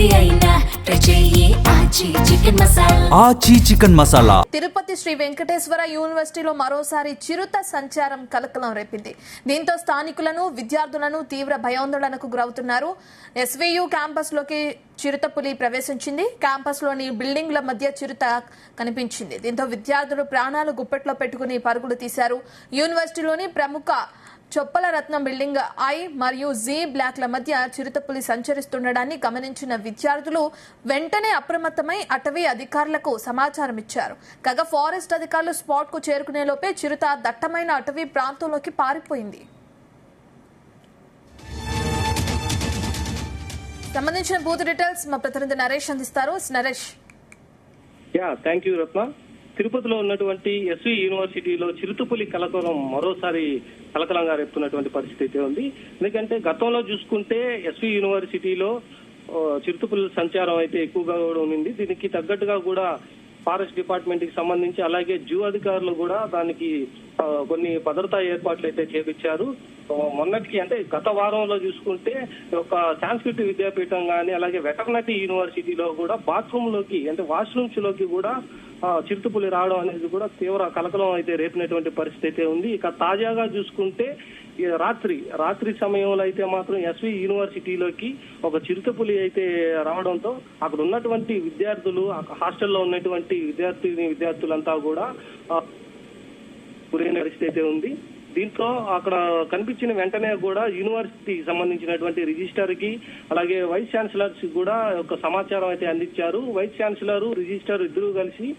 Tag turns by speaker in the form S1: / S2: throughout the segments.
S1: ఏది అయినా ట్రై చెయ్యి ఆచి చికెన్ మసాలా.
S2: తిరుపతి శ్రీ వెంకటేశ్వర యూనివర్సిటీలో మరోసారి చిరుత సంచారం కలకలం రేపింది. దీంతో స్థానికులను విద్యార్థులను తీవ్ర భయాందోళనకు గురవుతున్నారు. ఎస్వీయూ క్యాంపస్ లోకి చిరుత పులి ప్రవేశించింది. క్యాంపస్ లోని బిల్డింగ్ల మధ్య చిరుత కనిపించింది. దీంతో విద్యార్థులు ప్రాణాలు గుప్పెట్లో పెట్టుకుని పరుగులు తీశారు. యూనివర్సిటీలోని ప్రముఖ చొప్పల రత్నం బిల్డింగ్ ఐ మరియు జీ బ్లాక్ల మధ్య చిరుతపులి సంచరిస్తుండడాన్ని గమనించిన విద్యార్థులు వెంటనే అప్రమత్తమై అటవీ అధికారులకు సమాచారం ఇచ్చారు. కాగా ఫారెస్ట్ అధికారులు స్పాట్ కు చేరుకునే లోపే చిరుత దట్టమైన అటవీ ప్రాంతంలోకి పారిపోయింది. సంబంధించిన బూత్ డీటెయిల్స్ మా ప్రతినిధి నరేష్ అందిస్తారు. నరేష్.
S3: థ్యాంక్ యూ రత్న. తిరుపతిలో ఉన్నటువంటి ఎస్వి యూనివర్సిటీలో చిరుతపులి కలకలం మరోసారి కలకలంగా రేపుతున్నటువంటి పరిస్థితి అయితే ఉంది. ఎందుకంటే గతంలో చూసుకుంటే ఎస్వి యూనివర్సిటీలో చిరుతపులి సంచారం అయితే ఎక్కువగా కూడా ఉంది. దీనికి తగ్గట్టుగా కూడా ఫారెస్ట్ డిపార్ట్మెంట్ కి సంబంధించి అలాగే జూ అధికారులు కూడా దానికి కొన్ని భద్రతా ఏర్పాట్లు అయితే చేపించారు. మొన్నటికి అంటే గత వారంలో చూసుకుంటే ఒక సాంస్కృతిక విద్యాపీఠం కానీ అలాగే వెటర్నరీ యూనివర్సిటీలో కూడా బాత్రూమ్ లోకి అంటే వాష్రూమ్స్ లోకి కూడా చిరుతపులి రావడం అనేది కూడా తీవ్ర కలకలం అయితే రేపినటువంటి పరిస్థితి అయితే ఉంది. ఇక తాజాగా చూసుకుంటే రాత్రి సమయంలో అయితే మాత్రం ఎస్వి యూనివర్సిటీలోకి ఒక చిరుతపులి అయితే రావడంతో అక్కడ ఉన్నటువంటి విద్యార్థులు హాస్టల్లో ఉన్నటువంటి విద్యార్థులంతా కూడా గురైన పరిస్థితి అయితే ఉంది. దీంతో అక్కడ కనిపించిన వెంటనే కూడా యూనివర్సిటీకి సంబంధించినటువంటి రిజిస్టర్ కి అలాగే వైస్ ఛాన్సలర్స్ కూడా ఒక సమాచారం అయితే అందించారు. వైస్ ఛాన్సలర్ రిజిస్టర్ ఇద్దరు కలిసి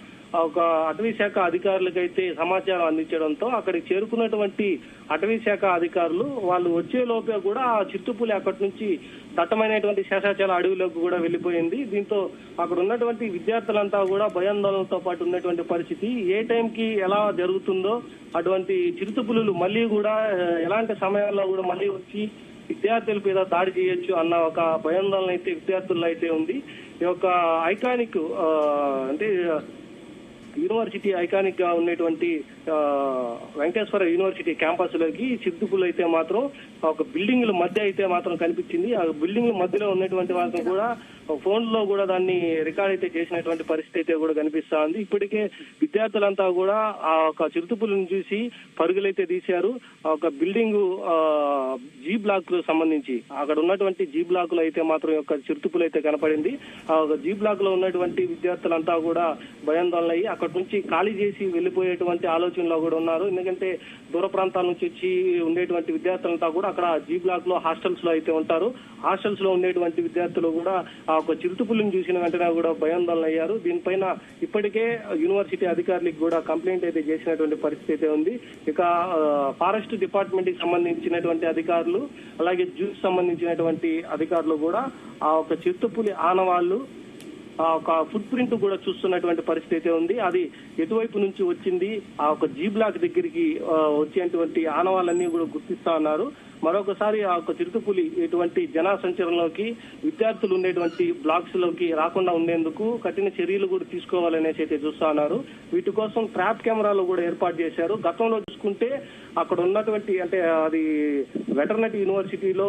S3: ఒక అటవీ శాఖ అధికారులకైతే సమాచారం అందించడంతో అక్కడికి చేరుకున్నటువంటి అటవీ శాఖ అధికారులు వాళ్ళు వచ్చే లోపే కూడా ఆ చిరుతపులి అక్కడి నుంచి దట్టమైనటువంటి శేషాచల అడవిలోకి కూడా వెళ్లిపోయింది. దీంతో అక్కడ ఉన్నటువంటి విద్యార్థులంతా కూడా భయాందోళనతో పాటు ఉన్నటువంటి పరిస్థితి. ఏ టైంకి ఎలా జరుగుతుందో అటువంటి చిరుతపులులు మళ్ళీ కూడా ఎలాంటి సమయాల్లో కూడా మళ్ళీ వచ్చి విద్యార్థుల మీద దాడి చేయొచ్చు అన్న ఒక భయాందోళన అయితే విద్యార్థుల్లో అయితే ఉంది. ఈ యొక్క ఐకానిక్ అంటే యూనివర్సిటీ ఐకానిక్ గా ఉన్నటువంటి వెంకటేశ్వర యూనివర్సిటీ క్యాంపస్ లోకి చిరుతపులి అయితే మాత్రం ఒక బిల్డింగ్ల మధ్య అయితే మాత్రం కనిపించింది. ఆ బిల్డింగ్ మధ్యలో ఉన్నటువంటి వాళ్ళని కూడా ఫోన్ లో కూడా దాన్ని రికార్డ్ అయితే చేసినటువంటి పరిస్థితి అయితే కూడా కనిపిస్తా ఉంది. ఇప్పటికే విద్యార్థులంతా కూడా ఆ ఒక చిరుతపులిని చూసి పరుగులైతే తీశారు. ఒక బిల్డింగ్ జీ బ్లాక్ కు సంబంధించి అక్కడ ఉన్నటువంటి జీ బ్లాక్ లో అయితే మాత్రం ఒక చిరుతపులి అయితే కనపడింది. ఆ ఒక జీ బ్లాక్ లో ఉన్నటువంటి విద్యార్థులంతా కూడా భయాందోళన అయ్యి అక్కడి నుంచి ఖాళీ చేసి వెళ్లిపోయేటువంటి ఆలోచనలో కూడా ఉన్నారు. ఎందుకంటే దూర ప్రాంతాల నుంచి వచ్చి ఉండేటువంటి విద్యార్థులంతా కూడా అక్కడ జీ బ్లాక్ లో హాస్టల్స్ లో అయితే ఉంటారు. హాస్టల్స్ లో ఉండేటువంటి విద్యార్థులు కూడా ఆ ఒక చిరుతపులిని చూసిన వెంటనే కూడా భయాందోళన అయ్యారు. దీనిపైన ఇప్పటికే యూనివర్సిటీ అధికారులకు కూడా కంప్లైంట్ అయితే చేసినటువంటి పరిస్థితి అయితే ఉంది. ఇక ఫారెస్ట్ డిపార్ట్మెంట్ కి సంబంధించినటువంటి అధికారులు అలాగే జూకి సంబంధించినటువంటి అధికారులు కూడా ఆ ఒక చిరుతపులి ఆనవాళ్లు ఒక ఫుట్ ప్రింట్ కూడా చూస్తున్నటువంటి పరిస్థితి అయితే ఉంది. అది ఎటువైపు నుంచి వచ్చింది ఆ ఒక జీ బ్లాక్ దగ్గరికి వచ్చేటువంటి ఆనవాళ్ళన్నీ కూడా గుర్తిస్తా ఉన్నారు. మరొకసారి ఆ ఒక చిరుతపులి ఎటువంటి జనా సంచరణలోకి విద్యార్థులు ఉండేటువంటి బ్లాక్స్ లోకి రాకుండా ఉండేందుకు కఠిన చర్యలు కూడా తీసుకోవాలనేసి అయితే చూస్తా ఉన్నారు. వీటి కోసం ట్రాప్ కెమెరాలు కూడా ఏర్పాటు చేశారు. గతంలో చూసుకుంటే అక్కడ ఉన్నటువంటి అంటే అది వెటర్నరీ యూనివర్సిటీలో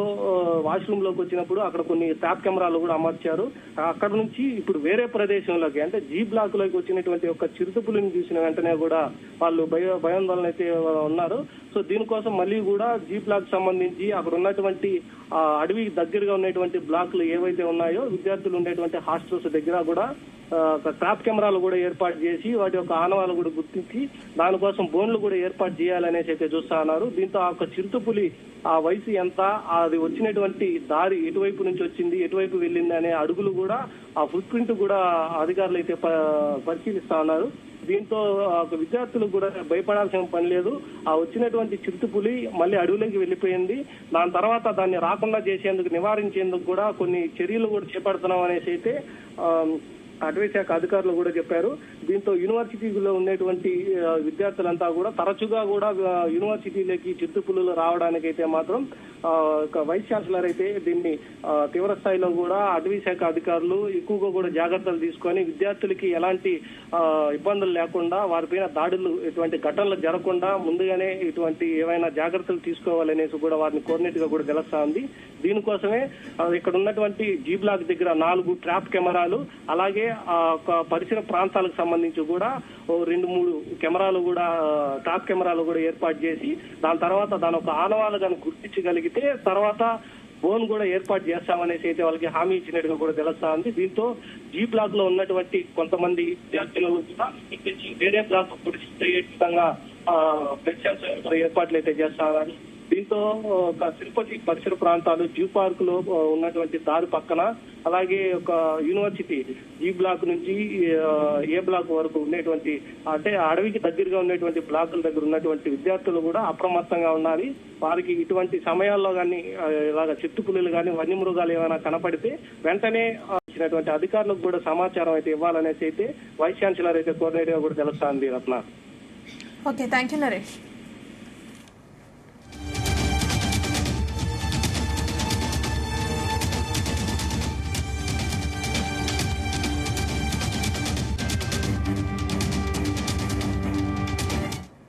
S3: వాష్రూమ్ లోకి వచ్చినప్పుడు అక్కడ కొన్ని ట్రాప్ కెమెరాలు కూడా అమర్చారు. అక్కడ నుంచి ఇప్పుడు వేరే ప్రదేశంలోకి అంటే జీ బ్లాక్ లోకి వచ్చినటువంటి ఒక చిరుతపులిని చూసిన వెంటనే కూడా వాళ్ళు భయాందోళన అయితే ఉన్నారు. సో దీనికోసం మళ్ళీ కూడా జీ బ్లాక్ సంబంధించి అక్కడ ఉన్నటువంటి అడవి దగ్గరగా ఉన్నటువంటి బ్లాక్లు ఏవైతే ఉన్నాయో విద్యార్థులు ఉండేటువంటి హాస్టల్స్ దగ్గర కూడా ట్రాప్ కెమెరాలు కూడా ఏర్పాటు చేసి వాటి యొక్క ఆనవాళ్ళు కూడా గుర్తించి దానికోసం బోన్లు కూడా ఏర్పాటు చేయాలనేసి అయితే చూస్తా ఉన్నారు. దీంతో ఆ యొక్క చిరుతపులి ఆ వయసు ఎంత, అది వచ్చినటువంటి దారి ఎటువైపు నుంచి వచ్చింది, ఎటువైపు వెళ్ళింది అనే అడుగులు కూడా ఆ ఫుట్ ప్రింట్ కూడా అధికారులు అయితే పరిశీలిస్తా ఉన్నారు. దీంతో విద్యార్థులు కూడా భయపడాల్సిన పని లేదు. ఆ వచ్చినటువంటి చిరుతపులి మళ్ళీ అడవిలోకి వెళ్లిపోయింది. దాని తర్వాత దాన్ని రాకుండా చేసేందుకు నివారించేందుకు కూడా కొన్ని చర్యలు కూడా చేపడుతున్నాం అనేసి అయితే అటవీ శాఖ అధికారులు కూడా చెప్పారు. దీంతో యూనివర్సిటీలో ఉండేటువంటి విద్యార్థులంతా కూడా తరచుగా కూడా యూనివర్సిటీలోకి చిరుతపులులు రావడానికి అయితే మాత్రం వైస్ ఛాన్సలర్ అయితే దీన్ని తీవ్ర స్థాయిలో కూడా అటవీ శాఖ అధికారులు ఎక్కువగా కూడా జాగ్రత్తలు తీసుకొని విద్యార్థులకి ఎలాంటి ఇబ్బందులు లేకుండా వారిపైన దాడులు ఇటువంటి ఘటనలు జరగకుండా ముందుగానే ఇటువంటి ఏవైనా జాగ్రత్తలు తీసుకోవాలనేసి కూడా వారిని కోరినట్టుగా కూడా తెలుస్తా ఉంది. దీనికోసమే ఇక్కడ ఉన్నటువంటి జీ బ్లాక్ దగ్గర 4 ట్రాప్ కెమెరాలు, అలాగే పరిసర ప్రాంతాలకు సంబంధించి కూడా 2-3 కెమెరాలు కూడా ట్రాప్ కెమెరాలు కూడా ఏర్పాటు చేసి దాని తర్వాత దాని ఒక ఆనవాళ్ళు కానీ గుర్తించగలిగితే తర్వాత బోన్ కూడా ఏర్పాటు చేస్తామనేసి అయితే వాళ్ళకి హామీ ఇచ్చినట్టుగా కూడా తెలుస్తా ఉంది. దీంతో జీ బ్లాక్ లో ఉన్నటువంటి కొంతమంది విద్యార్థులు కూడా వేరే బ్లాక్ విధంగా ఏర్పాట్లు అయితే చేస్తామని. దీంతో తిరుపతి పరిసర ప్రాంతాలు జూ పార్క్ లో ఉన్నటువంటి దారి పక్కన, అలాగే ఒక యూనివర్సిటీ జీ బ్లాక్ నుంచి ఏ బ్లాక్ వరకు ఉండేటువంటి అంటే అడవికి దగ్గరగా ఉన్నటువంటి బ్లాకుల దగ్గర ఉన్నటువంటి విద్యార్థులు కూడా అప్రమత్తంగా ఉండాలి. వారికి ఇటువంటి సమయాల్లో కానీ ఇలాగ చిట్టుపులులు కానీ వన్యమృగాలు ఏమైనా కనపడితే వెంటనే ఇచ్చినటువంటి అధికారులకు కూడా సమాచారం అయితే ఇవ్వాలనేసి అయితే వైస్ ఛాన్సలర్ అయితే కోఆర్డినేటర్ గా కూడా తెలుస్తా ఉంది. Ratna.
S2: Okay, thank you Naresh.